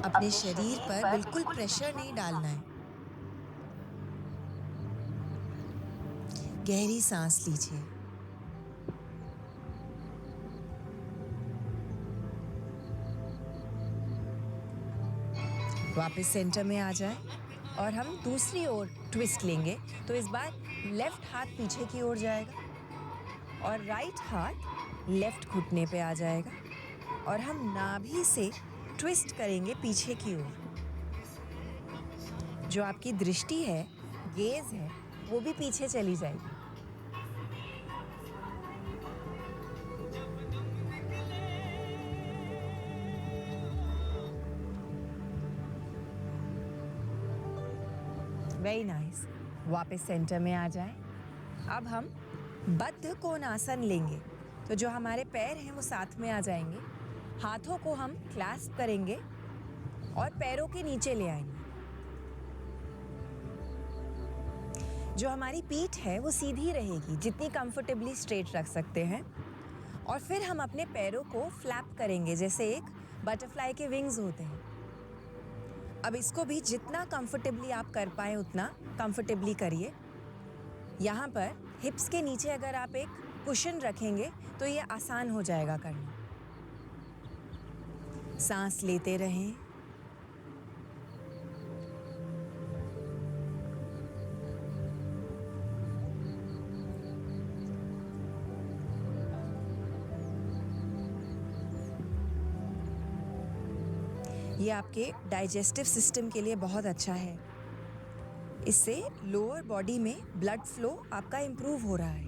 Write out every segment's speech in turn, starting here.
अपने शरीर पर बिल्कुल प्रेशर नहीं डालना है। गहरी सांस लीजिए। वापस सेंटर में आ जाए और हम दूसरी ओर ट्विस्ट लेंगे। तो इस बार लेफ्ट हाथ पीछे की ओर जाएगा और राइट हाथ लेफ्ट घुटने पे आ जाएगा और हम नाभि से ट्विस्ट करेंगे पीछे की ओर। जो आपकी दृष्टि है, गेज है, वो भी पीछे चली जाएगी। Very nice. वापस सेंटर में आ जाएं। अब हम बद्ध कोणासन लेंगे। तो जो हमारे पैर हैं वो साथ में आ जाएंगे। हाथों को हम क्लैस्प करेंगे और पैरों के नीचे ले आएंगे। जो हमारी पीठ है वो सीधी रहेगी, जितनी कंफर्टेबली स्ट्रेट रख सकते हैं। और फिर हम अपने पैरों को फ्लैप करेंगे जैसे एक बटरफ्लाई के विंग्स होते हैं। अब इसको भी जितना कंफर्टेबली आप कर पाए उतना कंफर्टेबली करिए। यहाँ पर हिप्स के नीचे अगर आप एक कुशन रखेंगे तो ये आसान हो जाएगा करना। सांस लेते रहें। ये आपके डाइजेस्टिव सिस्टम के लिए बहुत अच्छा है। इससे लोअर बॉडी में ब्लड फ्लो आपका इंप्रूव हो रहा है।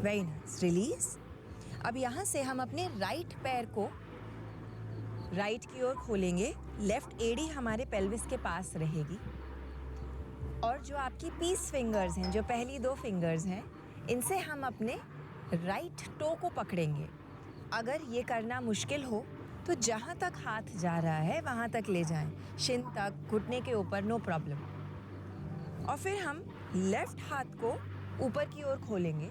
Very nice. रिलीज। अब यहाँ से हम अपने राइट पैर को राइट की ओर खोलेंगे। लेफ्ट एड़ी हमारे पेल्विस के पास रहेगी और जो आपकी पीस फिंगर्स हैं, जो पहली दो फिंगर्स हैं, इनसे हम अपने राइट टो को पकड़ेंगे। अगर ये करना मुश्किल हो तो जहाँ तक हाथ जा रहा है वहाँ तक ले जाएं, शिन तक, घुटने के ऊपर, नो प्रॉब्लम। और फिर हम लेफ्ट हाथ को ऊपर की ओर खोलेंगे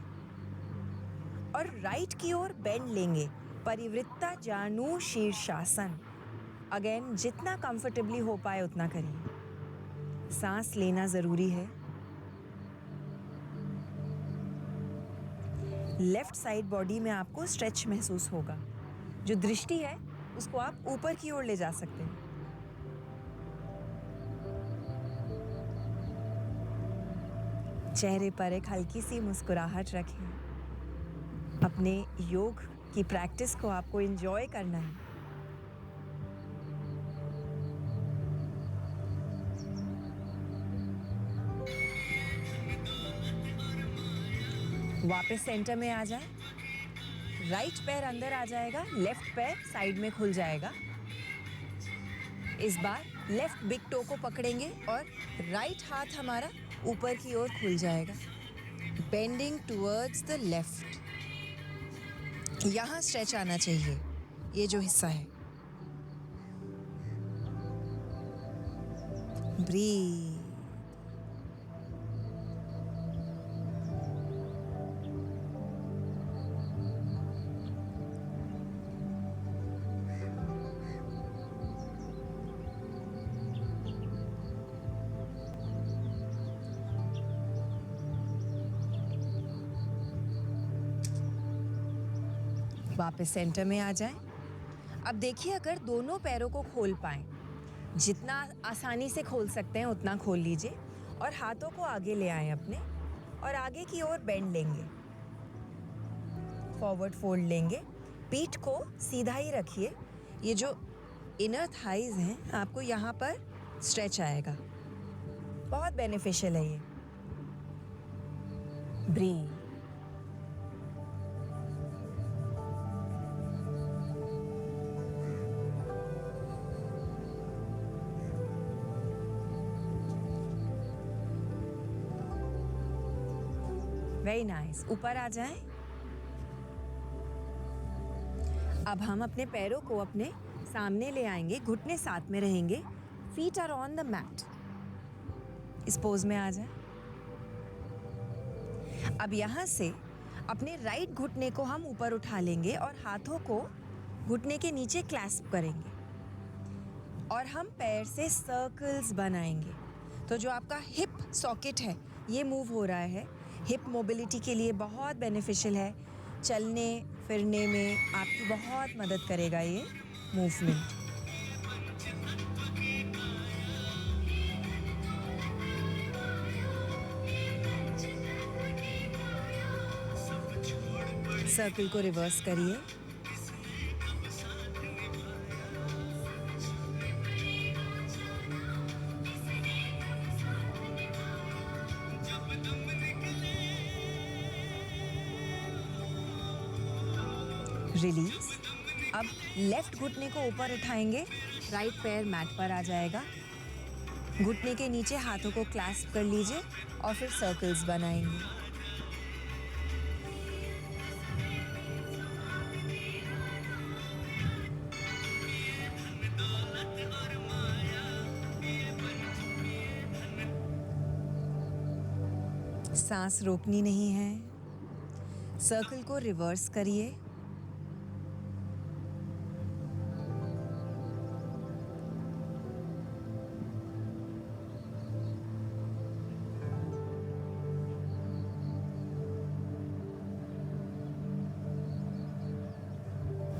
और राइट की ओर बेंड लेंगे। परिवृत्ता जानु शीर्षासन। अगेन जितना कंफर्टेबली हो पाए उतना करिए। सांस लेना जरूरी है। लेफ्ट साइड बॉडी में आपको स्ट्रेच महसूस होगा। जो दृष्टि है उसको आप ऊपर की ओर ले जा सकते हैं। चेहरे पर एक हल्की सी मुस्कुराहट रखें। अपने योग की प्रैक्टिस को आपको एंजॉय करना है। वापस सेंटर में आ जाए। राइट पैर अंदर आ जाएगा, लेफ्ट पैर साइड में खुल जाएगा। इस बार लेफ्ट बिग टो को पकड़ेंगे और राइट हाथ हमारा ऊपर की ओर खुल जाएगा। Bending towards the left. यहाँ स्ट्रेच आना चाहिए, ये जो हिस्सा है। ब्रीथ। वापस सेंटर में आ जाएं। अब देखिए, अगर दोनों पैरों को खोल पाएं, जितना आसानी से खोल सकते हैं उतना खोल लीजिए और हाथों को आगे ले आएं अपने और आगे की ओर बेंड लेंगे। फॉरवर्ड फोल्ड लेंगे। पीठ को सीधा ही रखिए। ये जो इनर थाइज हैं, आपको यहाँ पर स्ट्रेच आएगा। बहुत बेनिफिशियल है ये। ब्रीथ। Very nice. ऊपर आ जाएं। अब हम अपने पैरों को अपने सामने ले आएंगे, घुटने साथ में रहेंगे। Feet are on the mat. इस पोज में आ जाए। अब यहाँ से अपने राइट घुटने को हम ऊपर उठा लेंगे और हाथों को घुटने के नीचे क्लैस्प करेंगे और हम पैर से सर्कल्स बनाएंगे। तो जो आपका हिप सॉकेट है ये मूव हो रहा है, हिप मोबिलिटी के लिए बहुत बेनिफिशियल है, चलने फिरने में आपकी बहुत मदद करेगा ये मूवमेंट। सर्कल को रिवर्स करिए। रिलीज। अब लेफ्ट घुटने को ऊपर उठाएंगे, राइट पैर मैट पर आ जाएगा। घुटने के नीचे हाथों को क्लैस्प कर लीजिए और फिर सर्कल्स बनाएंगे। सांस रोकनी नहीं है। सर्कल को रिवर्स करिए।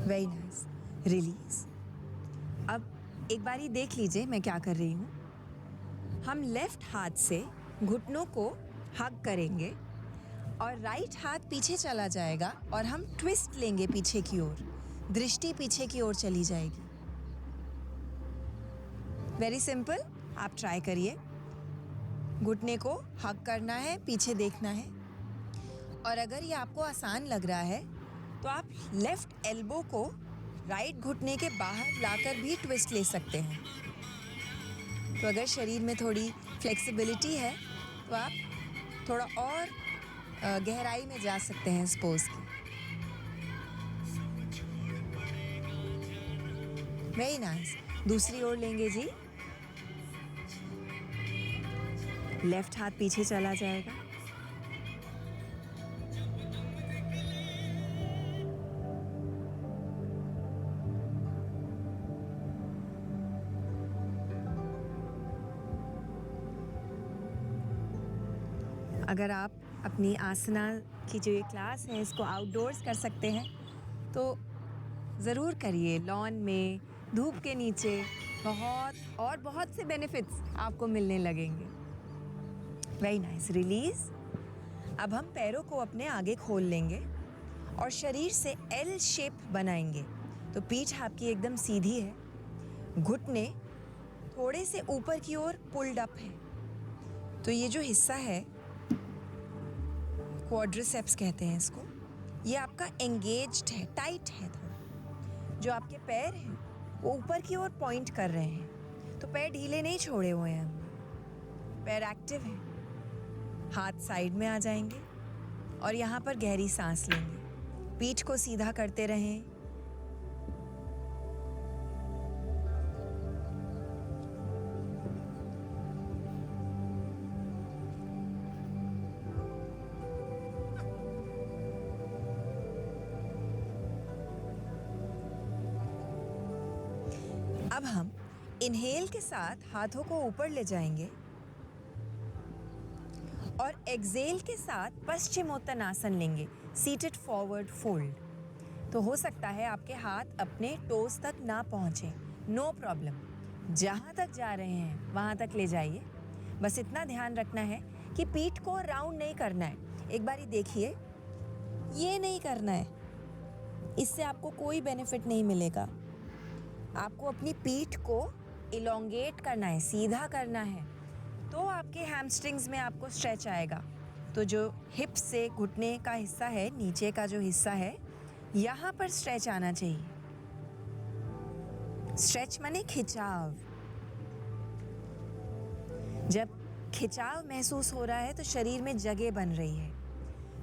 Very nice. रिलीज। अब एक बारी देख लीजिए मैं क्या कर रही हूँ। हम लेफ्ट हाथ से घुटनों को हग करेंगे और राइट हाथ पीछे चला जाएगा और हम ट्विस्ट लेंगे पीछे की ओर, दृष्टि पीछे की ओर चली जाएगी। वेरी सिंपल, आप ट्राई करिए। घुटने को हग करना है, पीछे देखना है। और अगर ये आपको आसान लग रहा है तो आप लेफ्ट एल्बो को राइट घुटने के बाहर लाकर भी ट्विस्ट ले सकते हैं। तो अगर शरीर में थोड़ी फ्लेक्सिबिलिटी है तो आप थोड़ा और गहराई में जा सकते हैं इस पोज की। Very nice. दूसरी ओर लेंगे जी। लेफ्ट हाथ पीछे चला जाएगा। अगर आप अपनी आसना की जो ये क्लास है इसको आउटडोर्स कर सकते हैं तो ज़रूर करिए। लॉन में, धूप के नीचे बहुत से बेनिफिट्स आपको मिलने लगेंगे। Very nice. रिलीज। अब हम पैरों को अपने आगे खोल लेंगे और शरीर से एल शेप बनाएंगे। तो पीठ आपकी एकदम सीधी है, घुटने थोड़े से ऊपर की ओर पुल्ड अप है। तो ये जो हिस्सा है क्वाड्रिसेप्स कहते हैं इसको, ये आपका एंगेज्ड है, टाइट है थोड़ा। जो आपके पैर हैं वो ऊपर की ओर पॉइंट कर रहे हैं, तो पैर ढीले नहीं छोड़े हुए हैं हमने, पैर एक्टिव हैं। हाथ साइड में आ जाएंगे और यहाँ पर गहरी सांस लेंगे। पीठ को सीधा करते रहें। अब हम इनहेल के साथ हाथों को ऊपर ले जाएंगे और एक्सहेल के साथ पश्चिमोत्तानासन लेंगे, सीटेड फॉरवर्ड फोल्ड। तो हो सकता है आपके हाथ अपने टोस तक ना पहुंचे, नो प्रॉब्लम। जहां तक जा रहे हैं वहां तक ले जाइए। बस इतना ध्यान रखना है कि पीठ को राउंड नहीं करना है। एक बारी देखिए, ये नहीं करना है, इससे आपको कोई बेनिफिट नहीं मिलेगा। आपको अपनी पीठ को इलोंगेट करना है, सीधा करना है, तो आपके हैमस्ट्रिंग्स में आपको स्ट्रेच आएगा। तो जो हिप से घुटने का हिस्सा है, नीचे का जो हिस्सा है, यहाँ पर स्ट्रेच आना चाहिए। स्ट्रेच माने खिंचाव। जब खिंचाव महसूस हो रहा है तो शरीर में जगह बन रही है,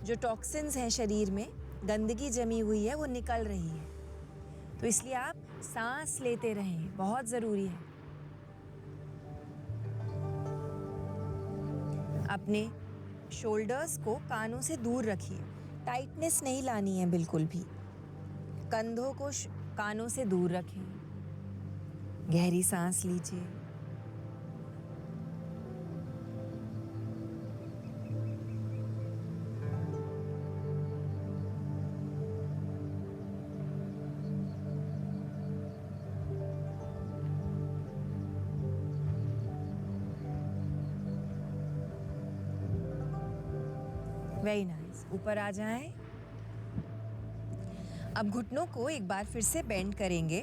जो टॉक्सिन्स हैं शरीर में, गंदगी जमी हुई है, वो निकल रही है। तो इसलिए आप सांस लेते रहें, बहुत ज़रूरी है। अपने शोल्डर्स को कानों से दूर रखिए। टाइटनेस नहीं लानी है बिल्कुल भी। कंधों को कानों से दूर रखें। गहरी सांस लीजिए। Very nice. ऊपर आ जाएं। अब घुटनों को एक बार फिर से बेंड करेंगे।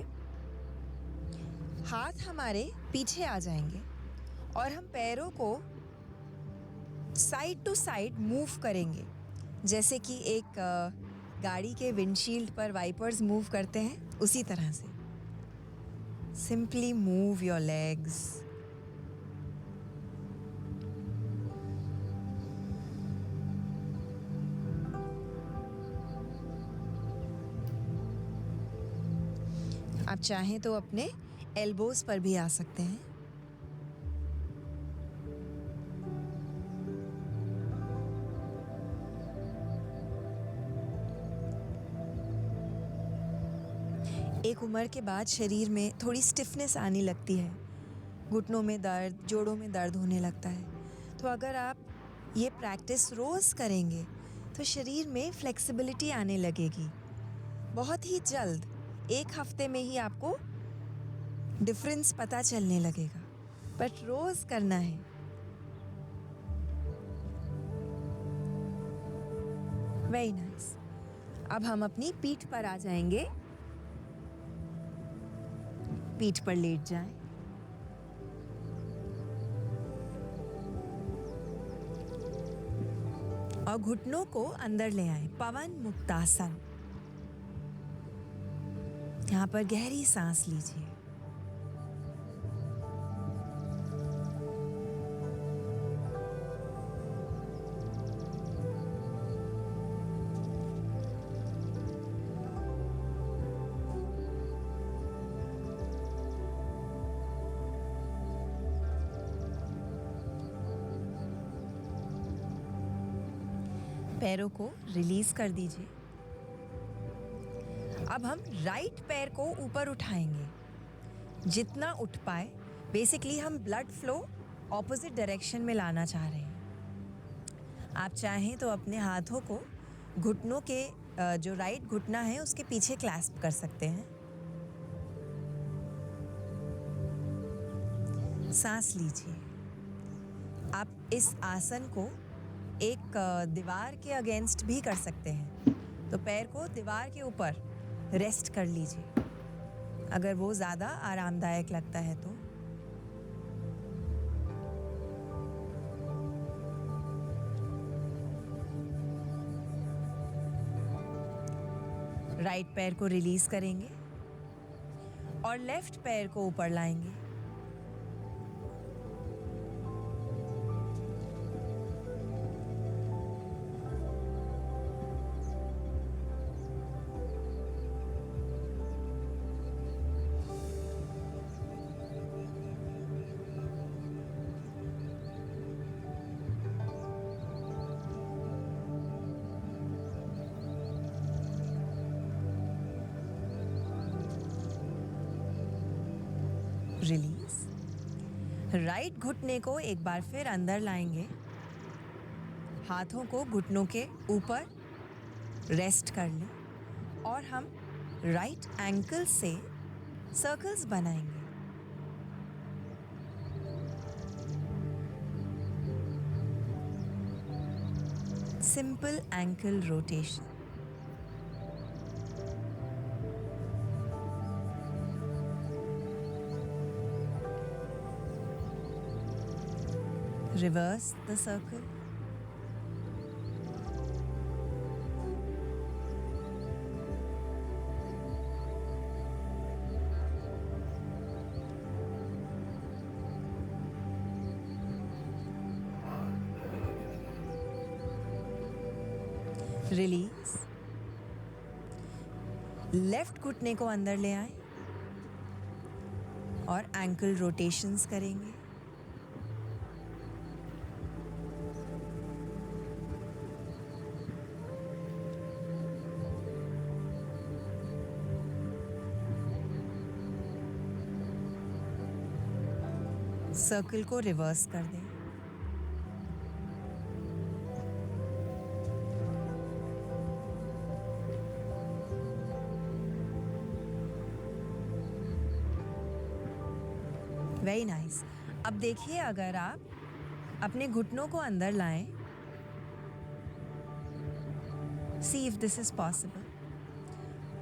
हाथ हमारे पीछे आ जाएंगे और हम पैरों को साइड टू साइड मूव करेंगे, जैसे कि एक गाड़ी के विंडशील्ड पर वाइपर्स मूव करते हैं, उसी तरह से। Simply move your legs. आप चाहें तो अपने एल्बोज पर भी आ सकते हैं। एक उम्र के बाद शरीर में थोड़ी स्टिफनेस आने लगती है, घुटनों में दर्द, जोड़ों में दर्द होने लगता है। तो अगर आप ये प्रैक्टिस रोज़ करेंगे तो शरीर में फ्लेक्सिबिलिटी आने लगेगी। बहुत ही जल्द, एक हफ्ते में ही आपको डिफरेंस पता चलने लगेगा, बट रोज़ करना है। Very nice. अब हम अपनी पीठ पर आ जाएंगे। पीठ पर लेट जाएं। और घुटनों को अंदर ले आएं। पवन मुक्तासन। यहाँ पर गहरी सांस लीजिए। पैरों को रिलीज कर दीजिए। अब हम राइट पैर को ऊपर उठाएंगे, जितना उठ पाए। बेसिकली हम ब्लड फ्लो ऑपोजिट डायरेक्शन में लाना चाह रहे हैं। आप चाहें तो अपने हाथों को घुटनों के जो राइट घुटना है उसके पीछे क्लैस्प कर सकते हैं। सांस लीजिए। आप इस आसन को एक दीवार के अगेंस्ट भी कर सकते हैं, तो पैर को दीवार के ऊपर रेस्ट कर लीजिए, अगर वो ज़्यादा आरामदायक लगता है तो। राइट पैर को रिलीज करेंगे और लेफ्ट पैर को ऊपर लाएंगे। रिलीज। राइट घुटने को एक बार फिर अंदर लाएंगे। हाथों को घुटनों के ऊपर रेस्ट कर लें और हम राइट एंकल से सर्कल्स बनाएंगे। Simple ankle rotation. Reverse the circle. Release. Left घुटने को अंदर ले आएं और एंकल रोटेशंस करेंगे। सर्कल को रिवर्स कर दें। Very nice. अब देखिए, अगर आप अपने घुटनों को अंदर लाएं, see if this is possible,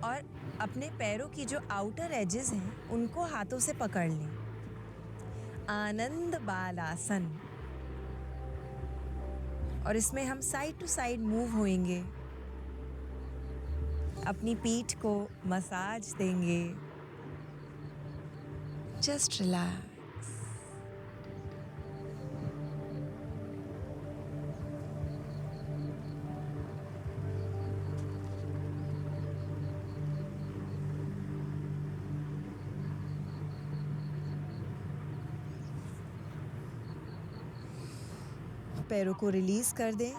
और अपने पैरों की जो आउटर एजेस हैं उनको हाथों से पकड़ लें। आनंद बालासन। और इसमें हम साइड टू साइड मूव होएंगे, अपनी पीठ को मसाज देंगे। Just relax. पैरों को रिलीज कर दें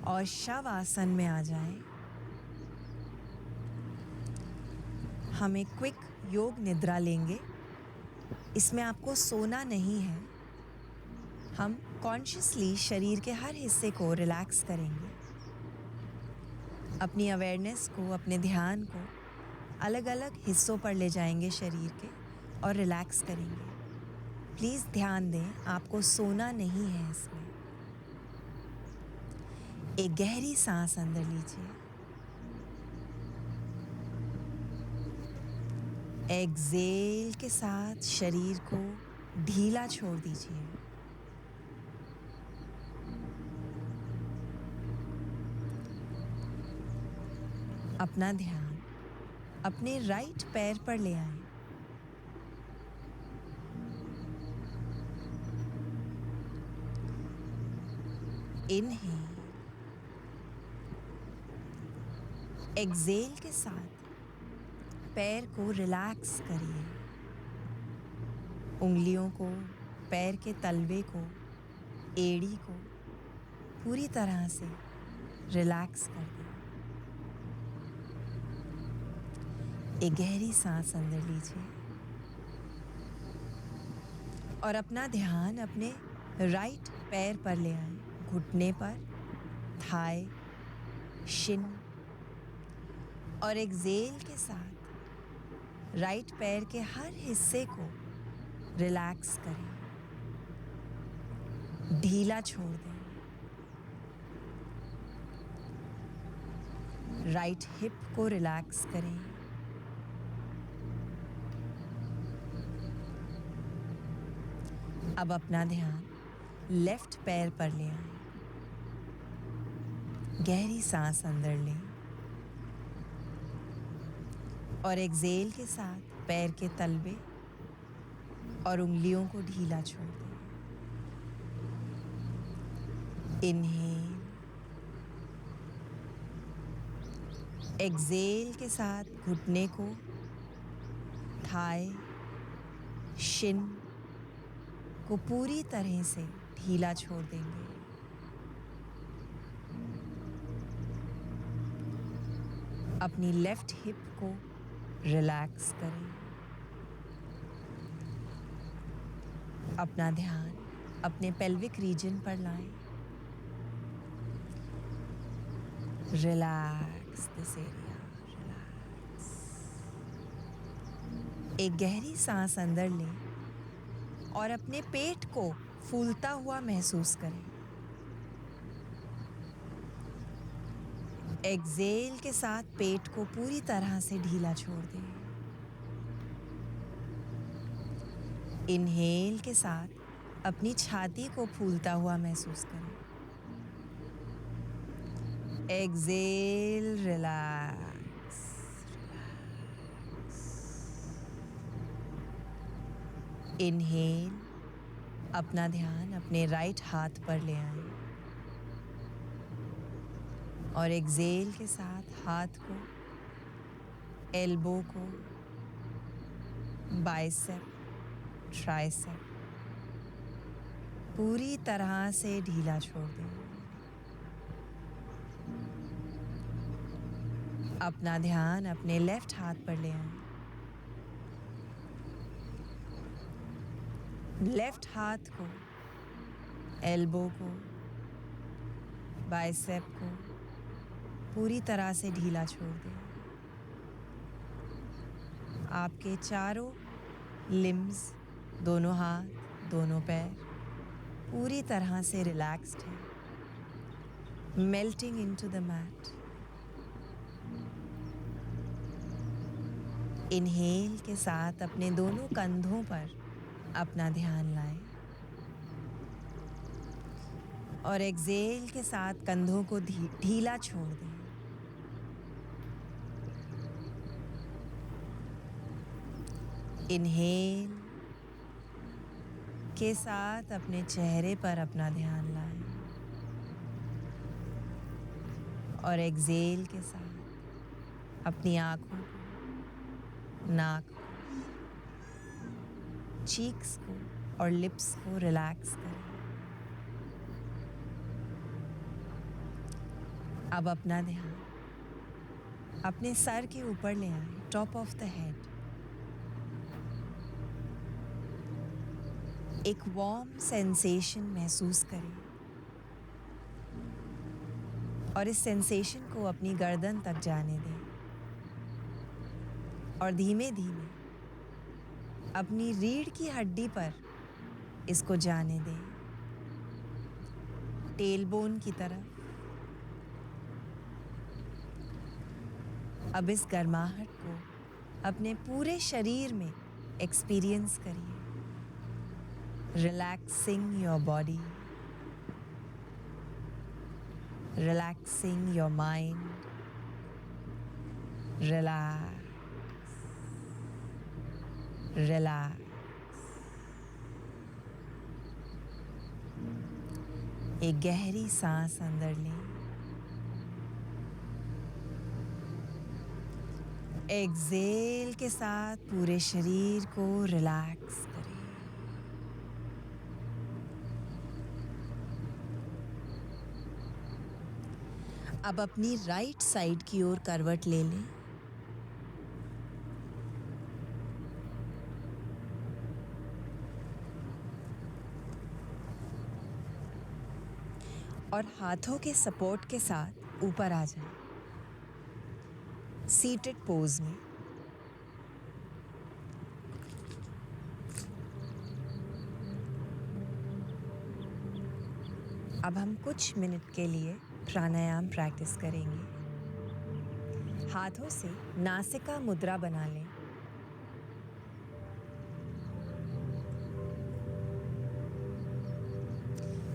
और शवासन में आ जाएं। हम एक क्विक योग निद्रा लेंगे। इसमें आपको सोना नहीं है। हम कॉन्शियसली शरीर के हर हिस्से को रिलैक्स करेंगे। अपनी अवेयरनेस को, अपने ध्यान को अलग अलग हिस्सों पर ले जाएंगे शरीर के और रिलैक्स करेंगे। प्लीज़ ध्यान दें, आपको सोना नहीं है इसमें। एक गहरी सांस अंदर लीजिए। एक्सहेल के साथ शरीर को ढीला छोड़ दीजिए। अपना ध्यान अपने राइट पैर पर ले आएं। इनहेल। एक्सहेल के साथ पैर को रिलैक्स करिए। उंगलियों को, पैर के तलवे को, एड़ी को पूरी तरह से रिलैक्स कर दें। एक गहरी सांस अंदर लीजिए और अपना ध्यान अपने राइट पैर पर ले आएं। घुटने पर, थाई, शिन। और एक्सहेल के साथ राइट पैर के हर हिस्से को रिलैक्स करें, ढीला छोड़ दें। राइट हिप को रिलैक्स करें। अब अपना ध्यान लेफ्ट पैर पर ले आएं। गहरी सांस अंदर लें और एक्सहेल के साथ पैर के तलवे और उंगलियों को ढीला छोड़ दें। इनहेल। एक्सहेल के साथ घुटने को, थाई, शिन को पूरी तरह से ढीला छोड़ देंगे। अपनी लेफ्ट हिप को रिलैक्स करें। अपना ध्यान अपने पेल्विक रीजन पर लाएं। Relax this area, relax. एक गहरी सांस अंदर लें और अपने पेट को फूलता हुआ महसूस करें। एक्सहेल के साथ पेट को पूरी तरह से ढीला छोड़ दें। इनहेल के साथ अपनी छाती को फूलता हुआ महसूस करें। Exhale, relax, relax. इनहेल, अपना ध्यान अपने राइट हाथ पर ले आएं और एक्सहेल के साथ हाथ को, एल्बो को, बाइसेप, ट्राइसेप पूरी तरह से ढीला छोड़ दें। अपना ध्यान अपने लेफ्ट हाथ पर ले आएं। लेफ्ट हाथ को, एल्बो को, बाइसेप को पूरी तरह से ढीला छोड़ दें। आपके चारों लिम्स, दोनों हाथ, दोनों पैर पूरी तरह से रिलैक्स्ड हैं, melting into the mat. Inhale के साथ अपने दोनों कंधों पर अपना ध्यान लाएं और एक्सहेल के साथ कंधों को ढीला छोड़ दें। इनहेल के साथ अपने चेहरे पर अपना ध्यान लाएं और एक्सहेल के साथ अपनी आंखों को, नाक को, चीक्स को और लिप्स को रिलैक्स करें। अब अपना ध्यान अपने सर के ऊपर ले आए, टॉप ऑफ द हेड। एक वार्म सेंसेशन महसूस करें और इस सेंसेशन को अपनी गर्दन तक जाने दें और धीमे धीमे अपनी रीढ़ की हड्डी पर इसको जाने दें, टेलबोन की तरफ। अब इस गर्माहट को अपने पूरे शरीर में एक्सपीरियंस करिए, relaxing your body, relaxing your mind, relax, relax. एक गहरी सांस अंदर लें, एक्सहेल के साथ पूरे शरीर को रिलैक्स करें। अब अपनी राइट साइड की ओर करवट ले लें और हाथों के सपोर्ट के साथ ऊपर आ जाएं, सीटेड पोज में। अब हम कुछ मिनट के लिए प्राणायाम प्रैक्टिस करेंगे। हाथों से नासिका मुद्रा बना लें।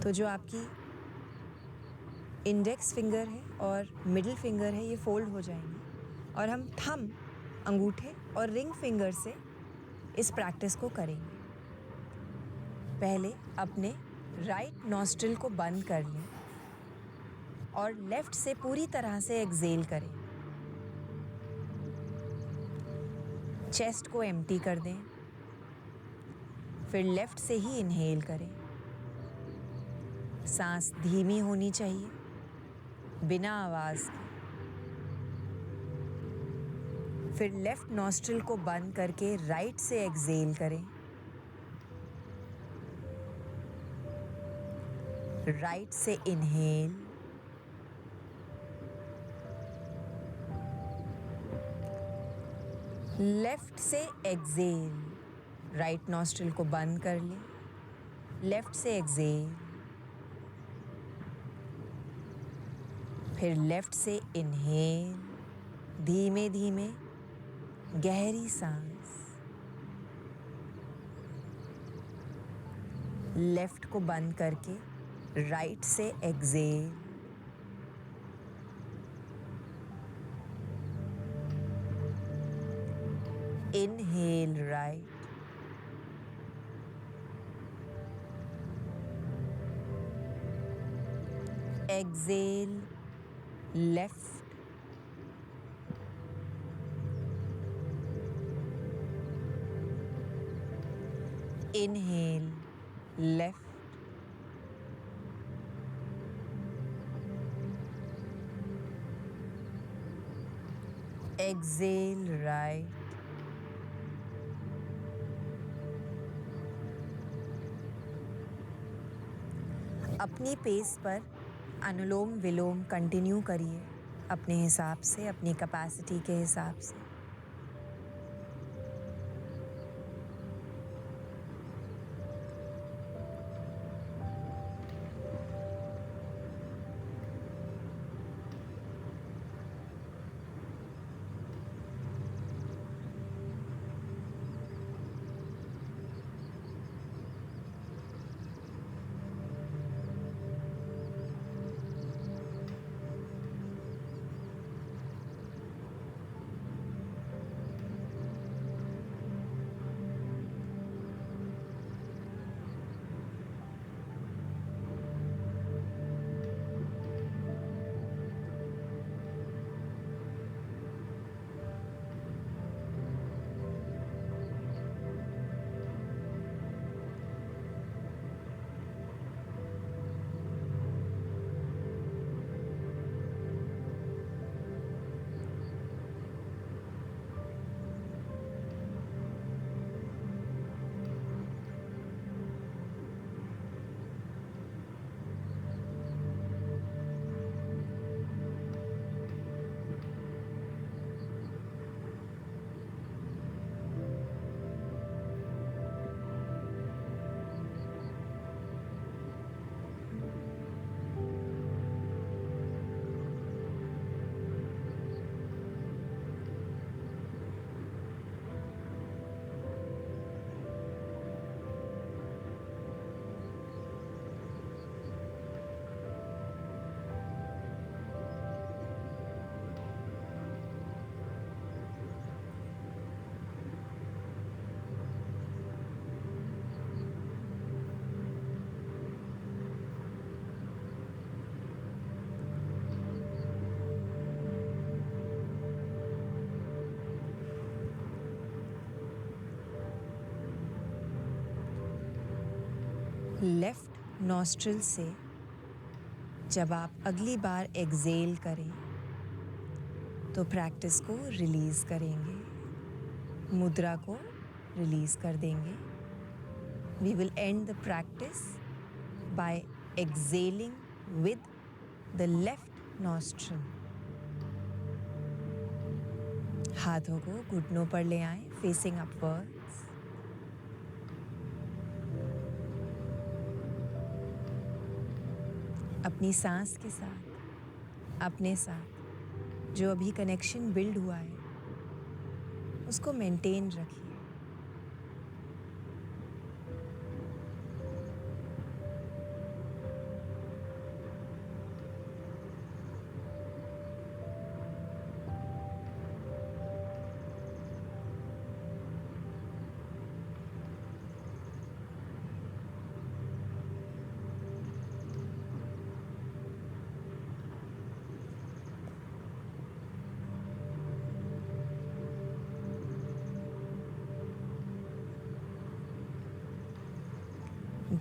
तो जो आपकी इंडेक्स फिंगर है और मिडिल फिंगर है, ये फोल्ड हो जाएंगे और हम थंब, अंगूठे और रिंग फिंगर से इस प्रैक्टिस को करेंगे। पहले अपने राइट नॉस्ट्रिल को बंद कर लें और लेफ्ट से पूरी तरह से एक्सहेल करें। चेस्ट को एम्प्टी कर दें, फिर लेफ्ट से ही इनहेल करें। सांस धीमी होनी चाहिए, बिना आवाज के। फिर लेफ्ट नॉस्ट्रिल को बंद करके राइट से एक्सहेल करें। राइट से इनहेल, लेफ्ट से एक्सहेल। राइट नॉस्ट्रिल को बंद कर लें, लेफ्ट से एक्सहेल, फिर लेफ्ट से इनहेल, धीमे धीमे गहरी सांस। लेफ्ट को बंद करके राइट से exhale, inhale right, exhale left, inhale left, exhale right, अपनी पेस पर अनुलोम विलोम कंटिन्यू करिए, अपने हिसाब से, अपनी कैपेसिटी के हिसाब से। लेफ्ट नॉस्ट्रिल से जब आप अगली बार एक्सेल करें तो प्रैक्टिस को रिलीज़ करेंगे, मुद्रा को रिलीज़ कर देंगे। We will end the practice by exhaling with the left nostril. हाथों को घुटनों पर ले आएं, फेसिंग अपवर्ड्स। अपनी सांस के साथ, अपने साथ जो अभी कनेक्शन बिल्ड हुआ है उसको मेंटेन रखिए।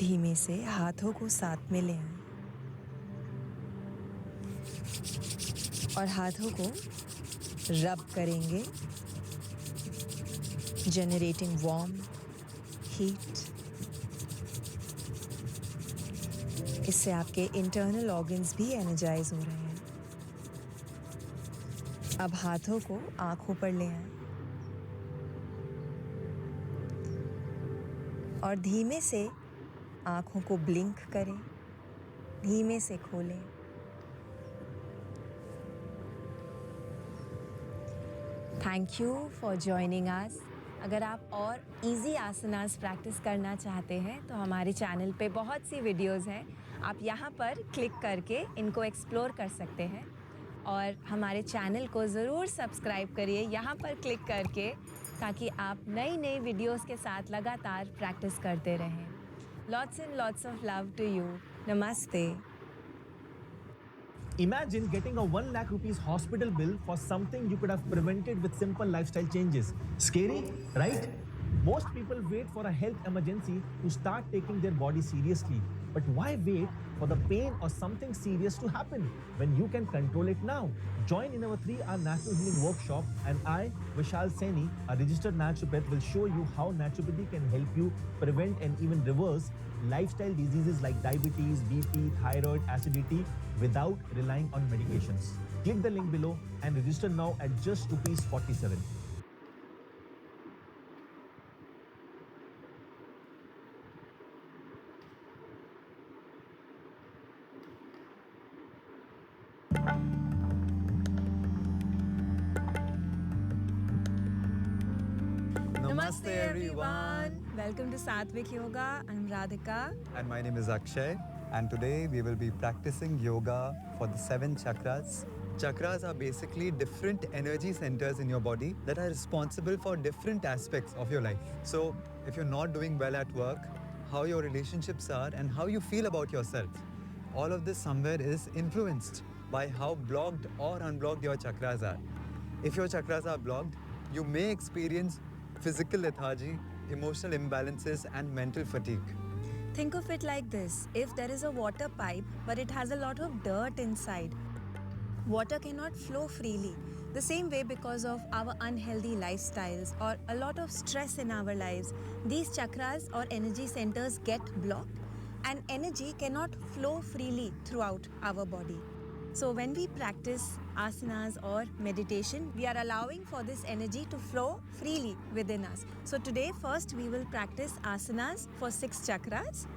धीमे से हाथों को साथ में ले आएं और हाथों को रब करेंगे, जनरेटिंग वार्म हीट। इससे आपके इंटरनल ऑर्गन्स भी एनर्जाइज हो रहे हैं। अब हाथों को आंखों पर ले आएं और धीमे से आंखों को ब्लिंक करें, धीमे से खोलें। Thank you for joining us. अगर आप और इजी आसनास प्रैक्टिस करना चाहते हैं तो हमारे चैनल पे बहुत सी वीडियोस हैं, आप यहाँ पर क्लिक करके इनको एक्सप्लोर कर सकते हैं। और हमारे चैनल को ज़रूर सब्सक्राइब करिए यहाँ पर क्लिक करके, ताकि आप नई नई वीडियोस के साथ लगातार प्रैक्टिस करते रहें। Lots and lots of love to you. Namaste. Imagine getting a 1 lakh rupees hospital bill for something you could have prevented with simple lifestyle changes. Scary, right? Most people wait for a health emergency to start taking their body seriously. But why wait for the pain or something serious to happen when you can control it now? Join in our 3-hour natural healing workshop, and I, Vishal Saini, a registered naturopath, will show you how naturopathy can help you prevent and even reverse lifestyle diseases like diabetes, BP, thyroid, acidity without relying on medications. Click the link below and register now at just ₹47. Namaste everyone. Welcome to Satvik Yoga. I'm Radhika. And my name is Akshay. And today we will be practicing yoga for the 7 chakras. Chakras are basically different energy centers in your body that are responsible for different aspects of your life. So if you're not doing well at work, how your relationships are and how you feel about yourself, all of this somewhere is influenced by how blocked or unblocked your chakras are. If your chakras are blocked, you may experience physical lethargy, emotional imbalances, and mental fatigue. Think of it like this. If there is a water pipe, but it has a lot of dirt inside, water cannot flow freely. The same way, because of our unhealthy lifestyles or a lot of stress in our lives, these chakras or energy centers get blocked and energy cannot flow freely throughout our body. So when we practice asanas or meditation, we are allowing for this energy to flow freely within us. So today, first we will practice asanas for 6 chakras.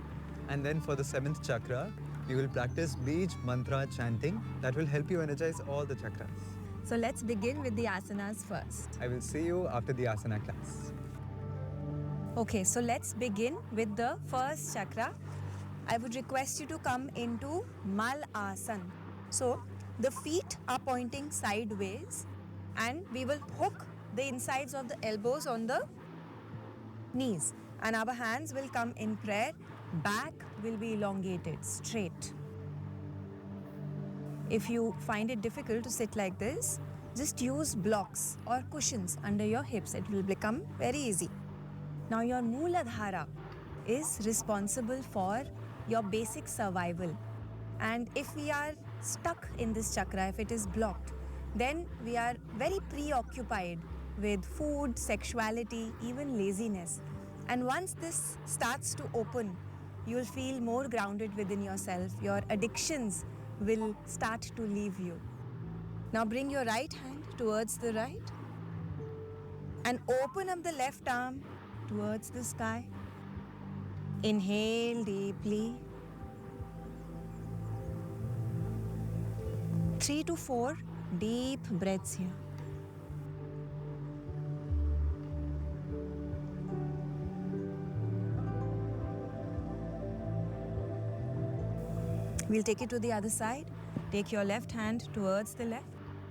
And then for the 7th chakra, we will practice Bij mantra chanting that will help you energize all the chakras. So let's begin with the asanas first. I will see you after the asana class. Okay, so let's begin with the first chakra. I would request you to come into Malasana. So the feet are pointing sideways and we will hook the insides of the elbows on the knees, and our hands will come in prayer. Back will be elongated, straight. If you find it difficult to sit like this, just use blocks or cushions under your hips. It will become very easy. Now your Mooladhara is responsible for your basic survival. And if we are stuck in this chakra, if it is blocked, then we are very preoccupied with food, sexuality, even laziness. And once this starts to open, you will feel more grounded within yourself. Your addictions will start to leave you. Now bring your right hand towards the right and open up the left arm towards the sky. Inhale deeply. 3 to 4 deep breaths here. We'll take it to the other side. Take your left hand towards the left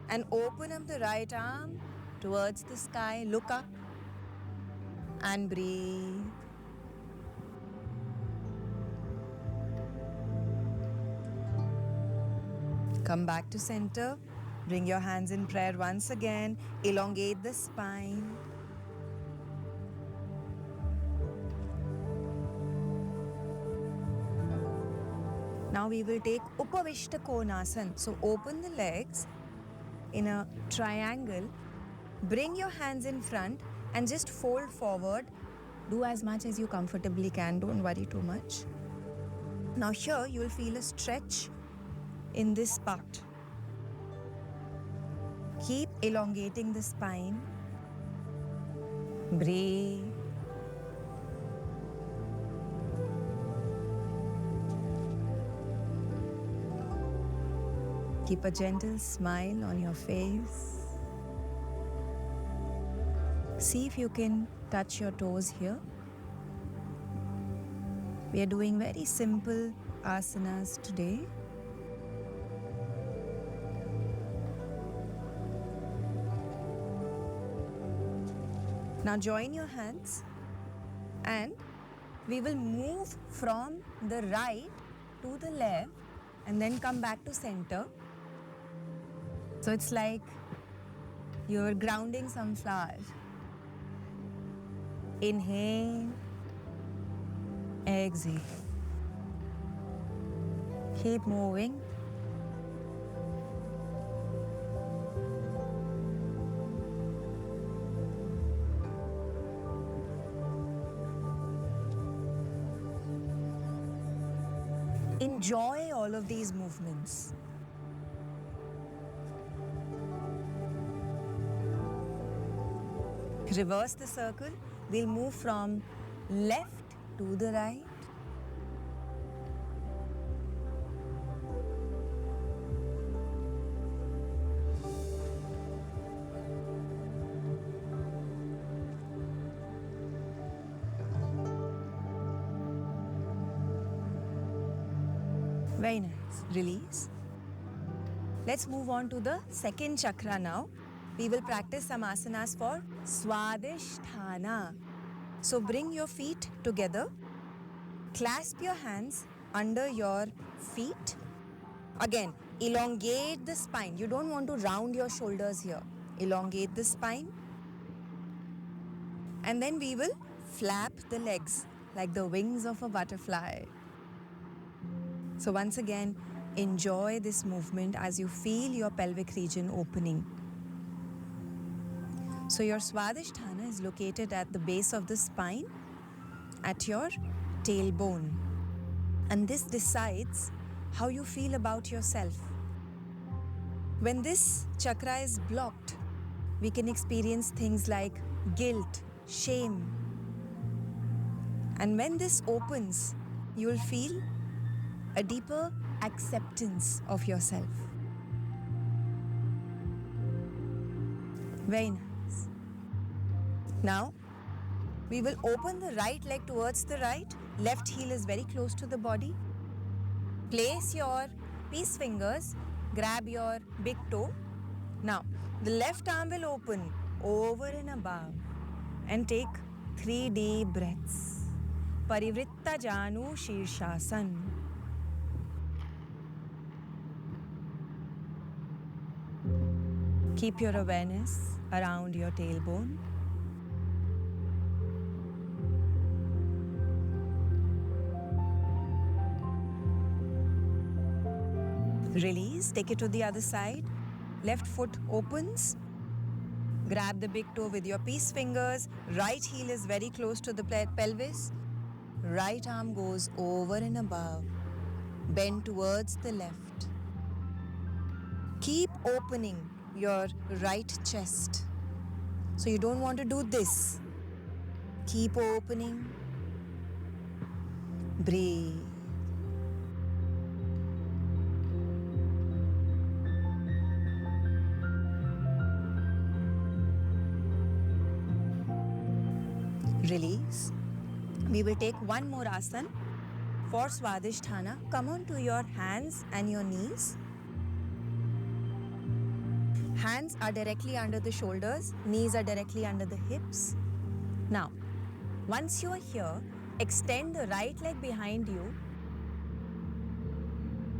and open up the right arm towards the sky. Look up and breathe. Come back to center. Bring your hands in prayer once again. Elongate the spine. Now we will take Upavishta Konasana. So open the legs in a triangle. Bring your hands in front and just fold forward. Do as much as you comfortably can. Don't worry too much. Now here you will feel a stretch in this part. Keep elongating the spine. Breathe. Keep a gentle smile on your face. See if you can touch your toes here. We are doing very simple asanas today. Now join your hands and we will move from the right to the left and then come back to center. So it's like you're grounding some flowers. Inhale, exhale. Keep moving. Enjoy all of these movements. Reverse the circle. We'll move from left to the right. Very nice. Release. Let's move on to the second chakra now. We will practice some asanas for Swadhisthana. So bring your feet together. Clasp your hands under your feet. Again, elongate the spine. You don't want to round your shoulders here. Elongate the spine. And then we will flap the legs like the wings of a butterfly. So once again, enjoy this movement as you feel your pelvic region opening. So your Swadhisthana is located at the base of the spine, at your tailbone. And this decides how you feel about yourself. When this chakra is blocked, we can experience things like guilt, shame. And when this opens, you will feel a deeper acceptance of yourself. Very nice. Now, we will open the right leg towards the right. Left heel is very close to the body. Place your peace fingers, grab your big toe. Now, the left arm will open over and above and take 3 deep breaths. Parivritta Janu Shirshasana. Keep your awareness around your tailbone. Release, take it to the other side. Left foot opens. Grab the big toe with your peace fingers. Right heel is very close to the pelvis. Right arm goes over and above. Bend towards the left. Keep opening your right chest. So you don't want to do this. Keep opening. Breathe. Release. We will take one more asana for Swadhisthana. Come on to your hands and your knees. Hands are directly under the shoulders, knees are directly under the hips. Now, once you are here, extend the right leg behind you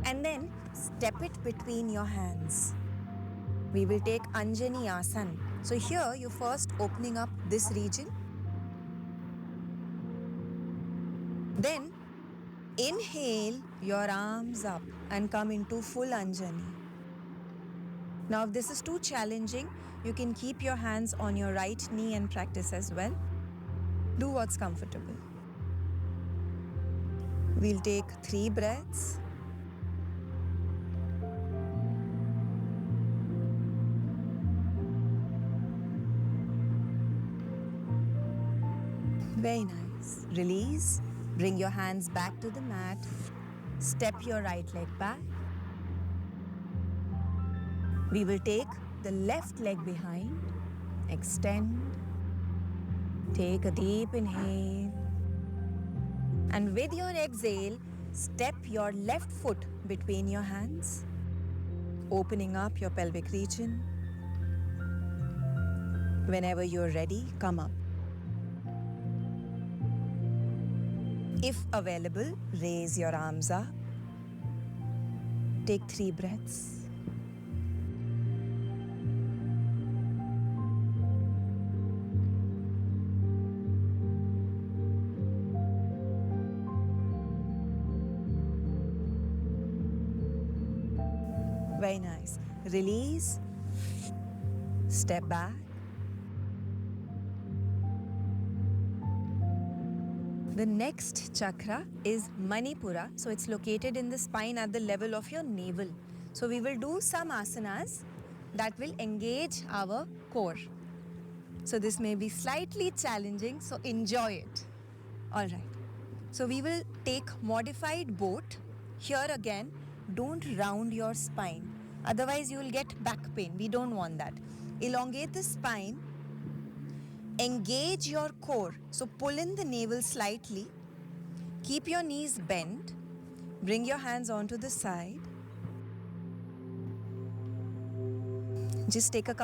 and then step it between your hands. We will take Anjani Asana. So here, you're first opening up this region. Then, inhale your arms up and come into full Anjani. Now, if this is too challenging, you can keep your hands on your right knee and practice as well. Do what's comfortable. We'll take 3 breaths. Very nice. Release. Bring your hands back to the mat. Step your right leg back. We will take the left leg behind. Extend. Take a deep inhale. And with your exhale, step your left foot between your hands, opening up your pelvic region. Whenever you're ready, come up. If available, raise your arms up. Take 3 breaths. Very nice. Release. Step back. The next chakra is Manipura. So it's located in the spine at the level of your navel. So we will do some asanas that will engage our core. So this may be slightly challenging, so enjoy it. All right. So we will take modified boat. Here again, don't round your spine. Otherwise you will get back pain. We don't want that. Elongate the spine. Engage your core. So pull in the navel slightly. Keep your knees bent. Bring your hands onto the side. Just take a